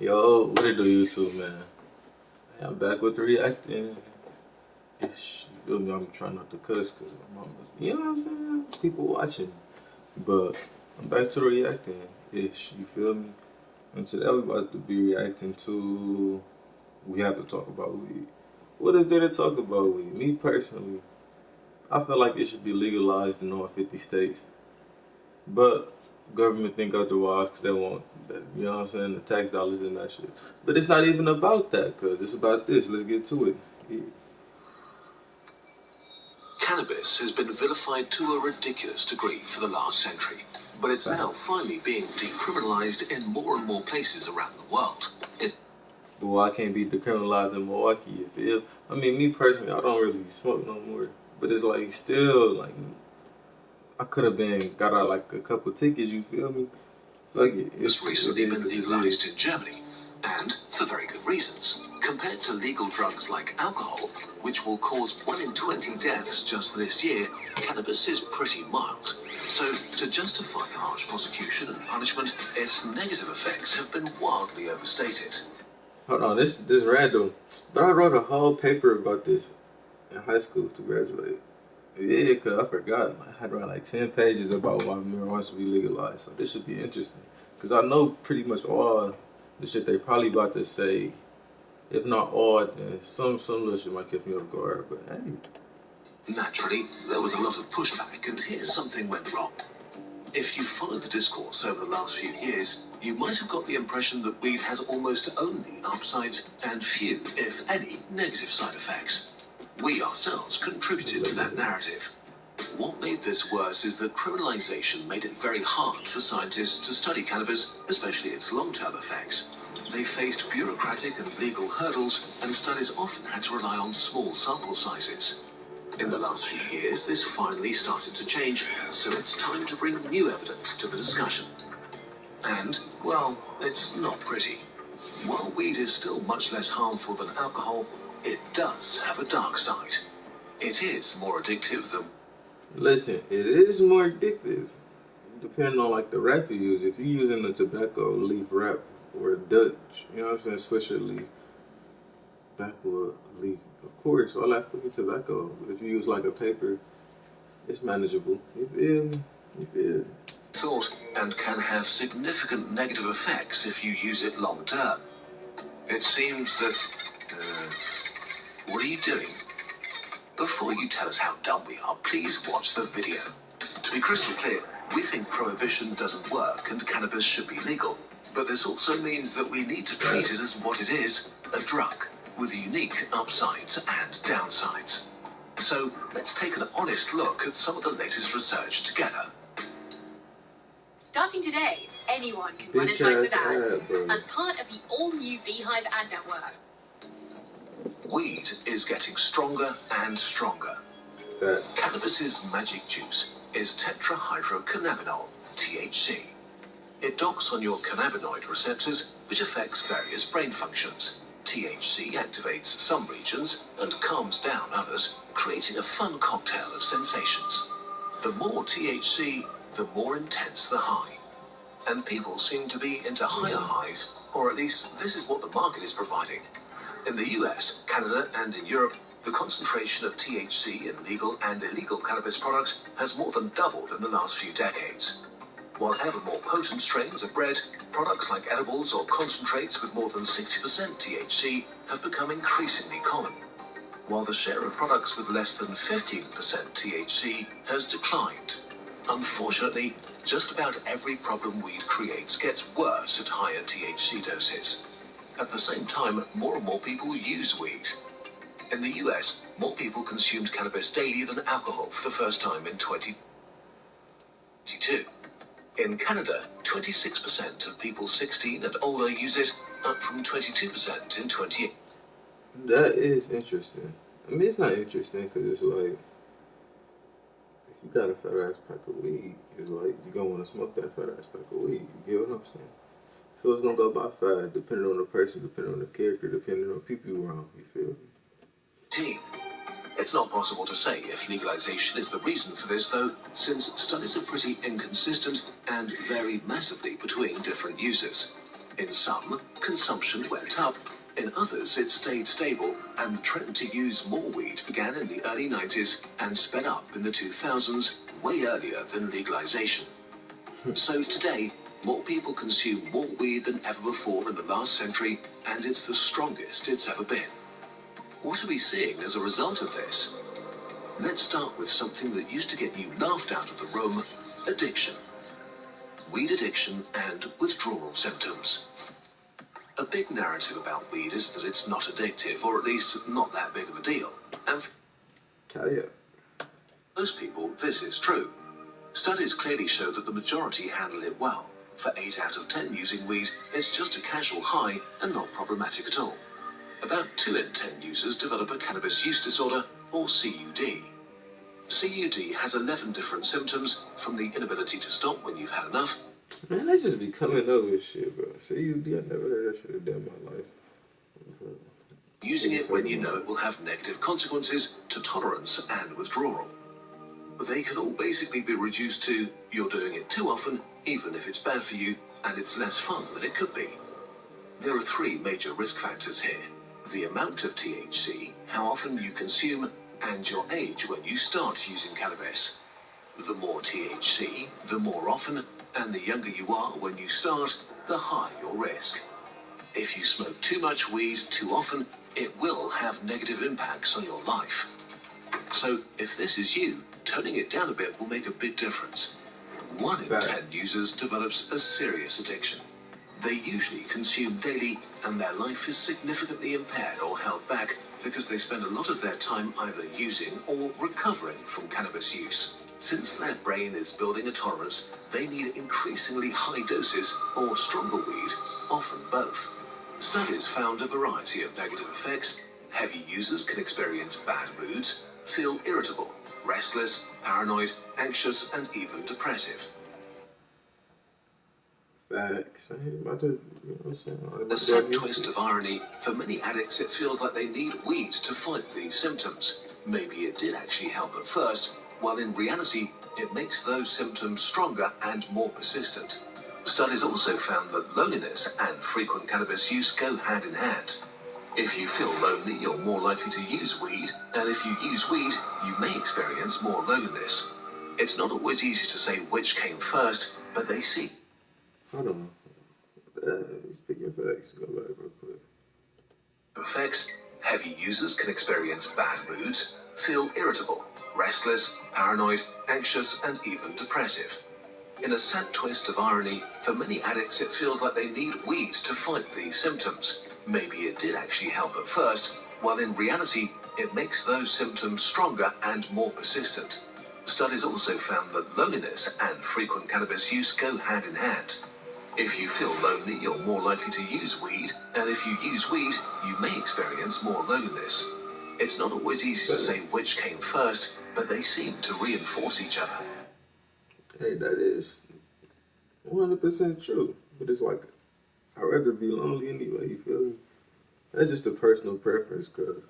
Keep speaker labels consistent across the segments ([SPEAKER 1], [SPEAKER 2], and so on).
[SPEAKER 1] Yo, what it do, YouTube, man? Hey, I'm back with the reacting. Ish, you feel me? I'm trying not to cuss because my mama's, you know what I'm saying? People watching. But I'm back to the reacting. Ish, you feel me? And today we about to be reacting to. We have to talk about weed. What is there to talk about weed? Me personally, I feel like it should be legalized in all 50 states. But government think otherwise because they want that, you know what I'm saying, the tax dollars and that shit. But it's not even about that, cause it's about this. Let's get to it. Yeah.
[SPEAKER 2] Cannabis has been vilified to a ridiculous degree for the last century, but it's now finally being decriminalized in more and more places around the world.
[SPEAKER 1] But why can't be decriminalized in Milwaukee? You feel? I mean, me personally, I don't really smoke no more. But it's like still like I could have been got out like a couple tickets. You feel me? Like
[SPEAKER 2] It's recently been legalized in Germany, and for very good reasons. Compared to legal drugs like alcohol, which will cause 1 in 20 deaths just this year, cannabis is pretty mild. So, to justify harsh prosecution and punishment, its negative effects have been wildly overstated.
[SPEAKER 1] Hold on, this random. But I wrote a whole paper about this in high school to graduate. Yeah, cause I forgot. I had around like 10 pages about why marijuana should be legalized. So this should be interesting. Cause I know pretty much all the shit they probably about to say. If not all, then some little shit might catch me off guard. But hey.
[SPEAKER 2] Naturally, there was a lot of pushback, and here's something went wrong. If you followed the discourse over the last few years, you might have got the impression that weed has almost only upsides and few, if any, negative side effects. We ourselves contributed to that narrative. What made this worse is that criminalization made it very hard for scientists to study cannabis, especially its long-term effects. They faced bureaucratic and legal hurdles, and studies often had to rely on small sample sizes. In the last few years, this finally started to change, so it's time to bring new evidence to the discussion. And, well, it's not pretty. While weed is still much less harmful than alcohol, it does have a dark side. It is more addictive than...
[SPEAKER 1] Listen, it is more addictive. Depending on like the wrap you use. If you're using a tobacco leaf wrap or a Dutch, you know what I'm saying, Swisher leaf, backwood leaf, of course, all that fucking tobacco. But if you use like a paper, it's manageable. You feel me? You feel me?
[SPEAKER 2] Thought and can have significant negative effects if you use it long term. It seems that... what are you doing? Before you tell us how dumb we are, please watch the video. To be crystal clear, we think prohibition doesn't work and cannabis should be legal. But this also means that we need to treat it as what it is, a drug, with unique upsides and downsides. So let's take an honest look at some of the latest research together.
[SPEAKER 3] Starting today, anyone can monetize with ads as part of the all-new Beehive ad network.
[SPEAKER 2] Weed is getting stronger and stronger. Cannabis's magic juice is tetrahydrocannabinol, THC. It docks on your cannabinoid receptors, which affects various brain functions. THC activates some regions and calms down others, creating a fun cocktail of sensations. The more THC, the more intense the high. And people seem to be into higher highs, or at least this is what the market is providing. In the US, Canada, and in Europe, the concentration of THC in legal and illegal cannabis products has more than doubled in the last few decades. While ever more potent strains are bred, products like edibles or concentrates with more than 60% THC have become increasingly common, while the share of products with less than 15% THC has declined. Unfortunately, just about every problem weed creates gets worse at higher THC doses. At the same time, more and more people use weed. In the US, more people consumed cannabis daily than alcohol for the first time in 2022. In Canada, 26% of people 16 and older use it, up from 22% in 20.
[SPEAKER 1] That is interesting. I mean, it's not interesting because it's like, if you got a fat ass pack of weed, it's like you're gonna want to smoke that fat ass pack of weed. You get what I'm saying? So it's gonna go by fast, depending on the person, depending on the character, depending on the people you around. You feel me?
[SPEAKER 2] It's not possible to say if legalization is the reason for this, though, since studies are pretty inconsistent and vary massively between different users. In some, consumption went up. In others, it stayed stable, and the trend to use more weed began in the early 90s and sped up in the 2000s, way earlier than legalization. So today, more people consume more weed than ever before in the last century, and it's the strongest it's ever been. What are we seeing as a result of this? Let's start with something that used to get you laughed out of the room: addiction. Weed addiction and withdrawal symptoms. A big narrative about weed is that it's not addictive, or at least not that big of a deal. And for most people, this is true. Studies clearly show that the majority handle it well. For 8 out of 10 using weed, it's just a casual high and not problematic at all. About 2 in 10 users develop a cannabis use disorder, or CUD. CUD has 11 different symptoms, from the inability to stop when you've had enough.
[SPEAKER 1] Man, they just be coming up with shit, bro. CUD, I never heard that shit a day in my life.
[SPEAKER 2] Using it when you know it will have negative consequences, to tolerance and withdrawal. They can all basically be reduced to: you're doing it too often, even if it's bad for you, and it's less fun than it could be. There are 3 major risk factors here: the amount of THC, how often you consume, and your age when you start using cannabis. The more THC, the more often, and the younger you are when you start, the higher your risk. If you smoke too much weed too often, it will have negative impacts on your life. So, if this is you, toning it down a bit will make a big difference. 1 in 10 users develops a serious addiction. They usually consume daily, and their life is significantly impaired or held back because they spend a lot of their time either using or recovering from cannabis use. Since their brain is building a tolerance, they need increasingly high doses or stronger weed, often both. Studies found a variety of negative effects. Heavy users can experience bad moods, feel irritable, restless, paranoid, anxious, and even depressive.
[SPEAKER 1] Facts. I ain't about to, you know what I'm saying?
[SPEAKER 2] A sad twist of irony: for many addicts, it feels like they need weed to fight these symptoms. Maybe it did actually help at first, while in reality, it makes those symptoms stronger and more persistent. Studies also found that loneliness and frequent cannabis use go hand in hand. If you feel lonely, you're more likely to use weed, and if you use weed, you may experience more loneliness. It's not always easy to say which came first, but they seem.
[SPEAKER 1] Hold on. Speaking of facts, go back real quick.
[SPEAKER 2] Effects: heavy users can experience bad moods, feel irritable, restless, paranoid, anxious, and even depressive. In a sad twist of irony, for many addicts, it feels like they need weed to fight these symptoms. Maybe it did actually help at first, while in reality, it makes those symptoms stronger and more persistent. Studies also found that loneliness and frequent cannabis use go hand in hand. If you feel lonely, you're more likely to use weed, and if you use weed, you may experience more loneliness. It's not always easy to say which came first, but they seem to reinforce each other.
[SPEAKER 1] Hey, that is 100% true. But it's like, I'd rather be lonely anyway, you feel me? That's just a personal preference, because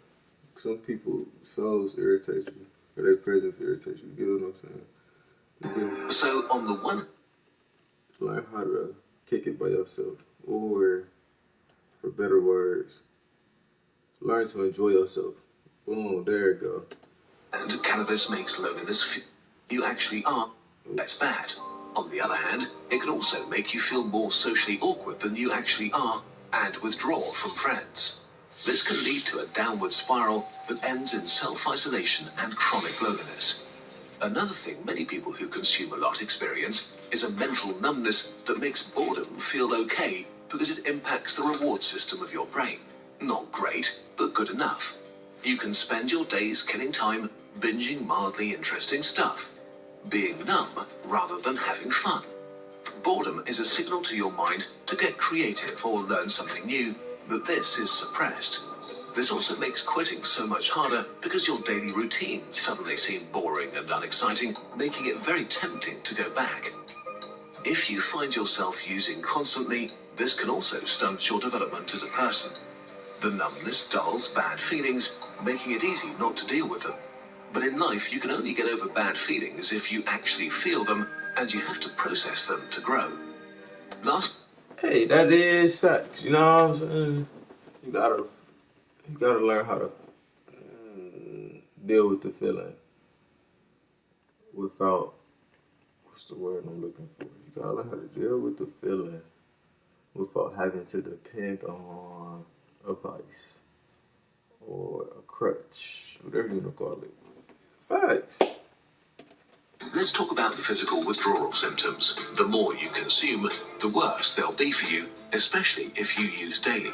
[SPEAKER 1] some people's souls irritate you, or their presence irritates you, you get what I'm saying? You just
[SPEAKER 2] So, on the one...
[SPEAKER 1] learn how to kick it by yourself, or, for better words, learn to enjoy yourself. Boom, there you go.
[SPEAKER 2] And cannabis makes loneliness feel you actually are less bad. On the other hand, it can also make you feel more socially awkward than you actually are, and withdraw from friends. This can lead to a downward spiral that ends in self-isolation and chronic loneliness. Another thing many people who consume a lot experience is a mental numbness that makes boredom feel okay because it impacts the reward system of your brain. Not great, but good enough. You can spend your days killing time binging mildly interesting stuff, being numb rather than having fun. Boredom is a signal to your mind to get creative or learn something new, but this is suppressed. This also makes quitting so much harder because your daily routines suddenly seem boring and unexciting, making it very tempting to go back. If you find yourself using constantly, this can also stunt your development as a person. The numbness dulls bad feelings, making it easy not to deal with them. But in life, you can only get over bad feelings if you actually feel them, and you have to process them to grow. Last,
[SPEAKER 1] hey, that is facts. You know what I'm saying? You gotta learn how to deal with the feeling without, what's the word I'm looking for? You gotta learn how to deal with the feeling without having to depend on a vice or a crutch, whatever you want to call it. Facts.
[SPEAKER 2] Let's talk about physical withdrawal symptoms. The more you consume, the worse they'll be for you, especially if you use daily.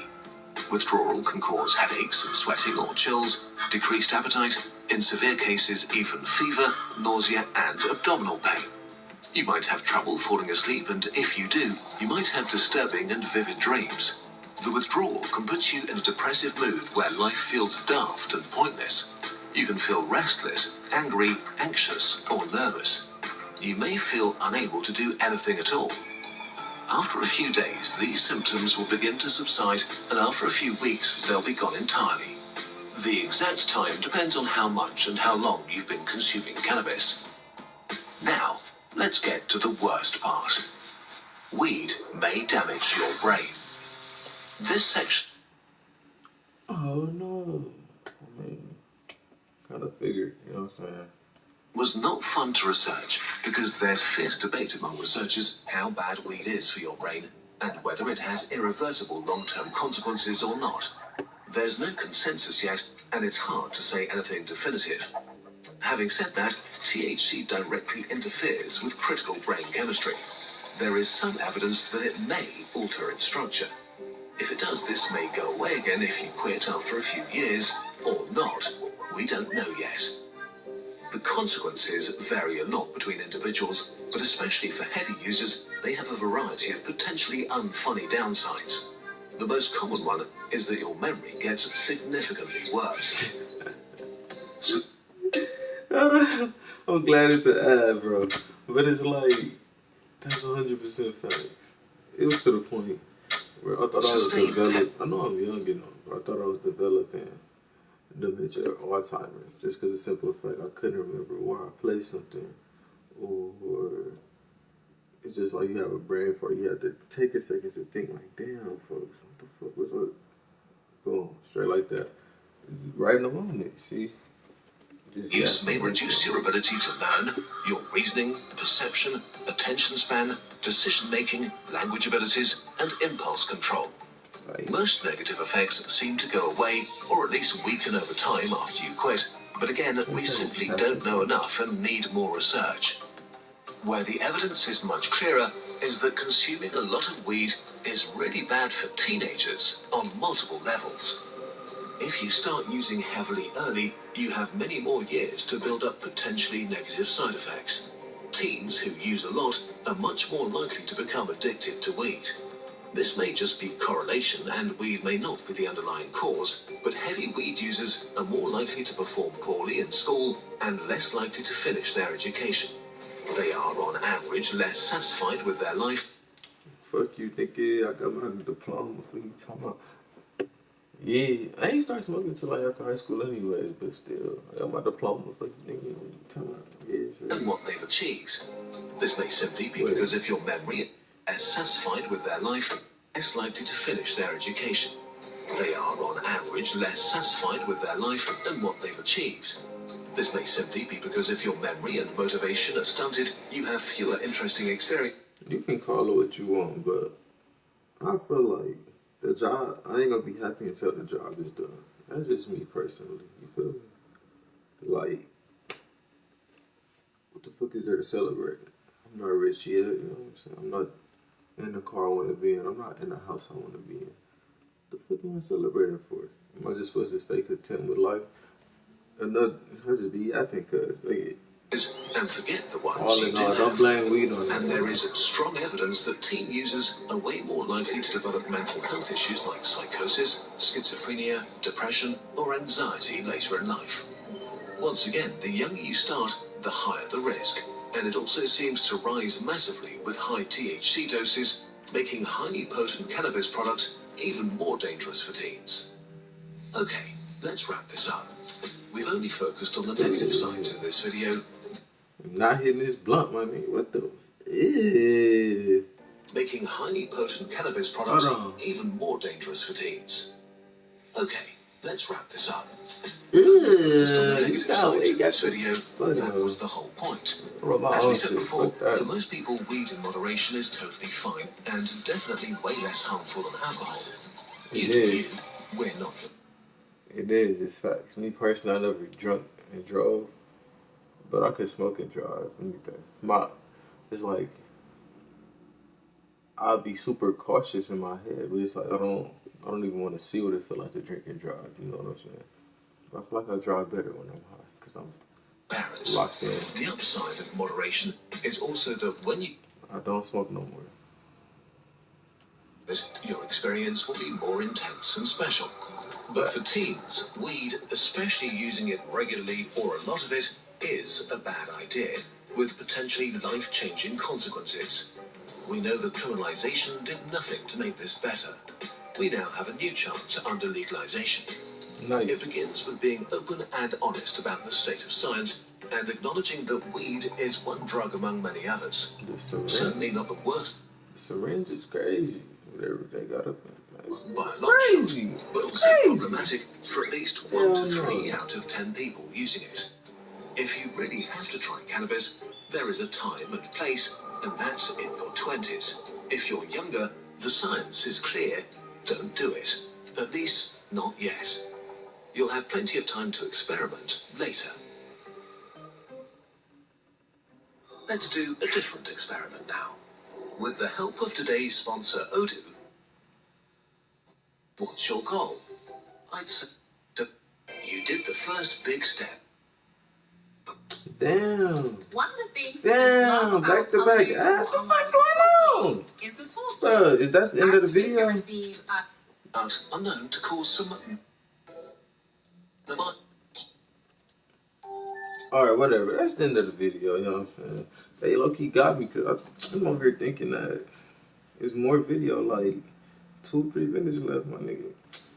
[SPEAKER 2] Withdrawal can cause headaches, sweating or chills, decreased appetite, in severe cases even fever, nausea and abdominal pain. You might have trouble falling asleep, and if you do, you might have disturbing and vivid dreams. The withdrawal can put you in a depressive mood where life feels daft and pointless. You can feel restless, angry, anxious, or nervous. You may feel unable to do anything at all. After a few days, these symptoms will begin to subside, and after a few weeks, they'll be gone entirely. The exact time depends on how much and how long you've been consuming cannabis. Now, let's get to the worst part. Weed may damage your brain. This section...
[SPEAKER 1] Oh no. I mean, kind of figured, you know what I'm saying?
[SPEAKER 2] Was not fun to research because there's fierce debate among researchers how bad weed is for your brain and whether it has irreversible long-term consequences or not. There's no consensus yet, and it's hard to say anything definitive. Having said that, THC directly interferes with critical brain chemistry. There is some evidence that it may alter its structure. If it does, this may go away again if you quit after a few years, or not. We don't know yet. The consequences vary a lot between individuals, but especially for heavy users, they have a variety of potentially unfunny downsides. The most common one is that your memory gets significantly worse.
[SPEAKER 1] I'm glad it's an ad, bro. But it's like, that's 100% facts. It was to the point where I thought I was developing. I know I'm young, you know, but I thought I was developing dementia or Alzheimer's just because of the simple fact I couldn't remember where I placed something, or it's just like you have a brain for it. You have to take a second to think like, damn, folks, what the fuck was what? Boom, straight like that. Right in the moment, see?
[SPEAKER 2] Use may reduce your ability to learn, your reasoning, perception, attention span, decision-making, language abilities, and impulse control. Most negative effects seem to go away, or at least weaken over time after you quit, but again, we simply don't know enough and need more research. Where the evidence is much clearer is that consuming a lot of weed is really bad for teenagers on multiple levels. If you start using heavily early, you have many more years to build up potentially negative side effects. Teens who use a lot are much more likely to become addicted to weed. This may just be correlation, and weed may not be the underlying cause, but heavy weed users are more likely to perform poorly in school and less likely to finish their education. They are, on average, less satisfied with their life.
[SPEAKER 1] Fuck you, nigga. I got my diploma for you talking about. Yeah, I ain't start smoking until like after high school anyways, but still, I got my diploma for you, nigga. What you talking about? Yes,
[SPEAKER 2] and what they've achieved. This may simply be because if your memory is satisfied with their life, less likely to finish their education. They are, on average, less satisfied with their life and what they've achieved. This may simply be because if your memory and motivation are stunted, you have fewer interesting experiences.
[SPEAKER 1] You can call it what you want, but I feel like the job, I ain't gonna be happy until the job is done. That's just me personally. You feel me? Like, what the fuck is there to celebrate? I'm not rich yet, you know what I'm saying? I'm not in the car I want to be in. I'm not in the house I want to be in. What the fuck am I celebrating for? Am I just supposed to stay content with life? Or not, I just be yapping because, like,
[SPEAKER 2] and forget the ones
[SPEAKER 1] all in all, don't blame weed on it.
[SPEAKER 2] And there is strong evidence that teen users are way more likely to develop mental health issues like psychosis, schizophrenia, depression, or anxiety later in life. Once again, the younger you start, the higher the risk. And it also seems to rise massively with high THC doses, making highly potent cannabis products even more dangerous for teens. Okay, let's wrap this up. We've only focused on the negative sides in this video.
[SPEAKER 1] I'm not hitting this blunt, my nigga. What the? Ew.
[SPEAKER 2] making highly potent cannabis products even more dangerous for teens. Okay, let's wrap this up.
[SPEAKER 1] You sound like
[SPEAKER 2] this video, that was the whole point. As we said before, for most people, weed in moderation is totally fine and definitely way less harmful than alcohol. You do you, we're not.
[SPEAKER 1] It is, it's facts. Me personally, I never drunk and drove, but I could smoke and drive. It's like, I'll be super cautious in my head, but it's like I don't even want to see what it feel like to drink and drive. You know what I'm saying? But I feel like I drive better when I'm high because I'm locked in.
[SPEAKER 2] The upside of moderation is also that when
[SPEAKER 1] I don't smoke no more.
[SPEAKER 2] Your experience will be more intense and special. But for teens, weed, especially using it regularly or a lot of it, is a bad idea, with potentially life-changing consequences. We know that criminalization did nothing to make this better. We now have a new chance under legalization.
[SPEAKER 1] Nice.
[SPEAKER 2] It begins with being open and honest about the state of science and acknowledging that weed is one drug among many others. Certainly not the worst.
[SPEAKER 1] The syringe is crazy. Whatever they got up in. It's
[SPEAKER 2] crazy. But also problematic for at least 1 to 3 out of 10 people using it. If you really have to try cannabis, there is a time and place, and that's in your 20s. If you're younger, the science is clear. Don't do it. At least, not yet. You'll have plenty of time to experiment later. Let's do a different experiment now. With the help of today's sponsor, Odoo, what's your goal? I'd say you did the first big step.
[SPEAKER 1] Damn.
[SPEAKER 3] One of the things
[SPEAKER 1] Damn, back to back. What the fuck going on?
[SPEAKER 3] Is the talk.
[SPEAKER 1] Is that the end of the video?
[SPEAKER 2] Unknown to cause some.
[SPEAKER 1] Alright, whatever. That's the end of the video, you know what I'm saying? They low-key got me because I'm over here thinking that there's more video, like 2-3 minutes left, my nigga.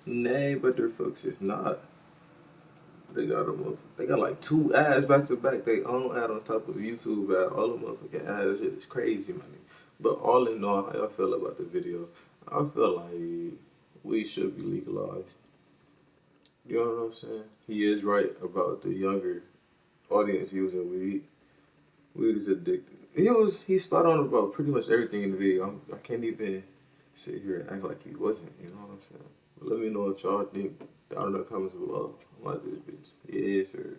[SPEAKER 1] Nay, but their folks is not. They got like 2 ads back to back. They own ad on top of YouTube ad. All the motherfucking ads. Shit is crazy, man. But all in all, how y'all feel about the video? I feel like we should be legalized. You know what I'm saying? He is right about the younger audience using weed. Weed is addictive. He's spot on about pretty much everything in the video. I can't even sit here and act like he wasn't. You know what I'm saying? But let me know what y'all think down in the comments below. I like this bitch. Yes, sir.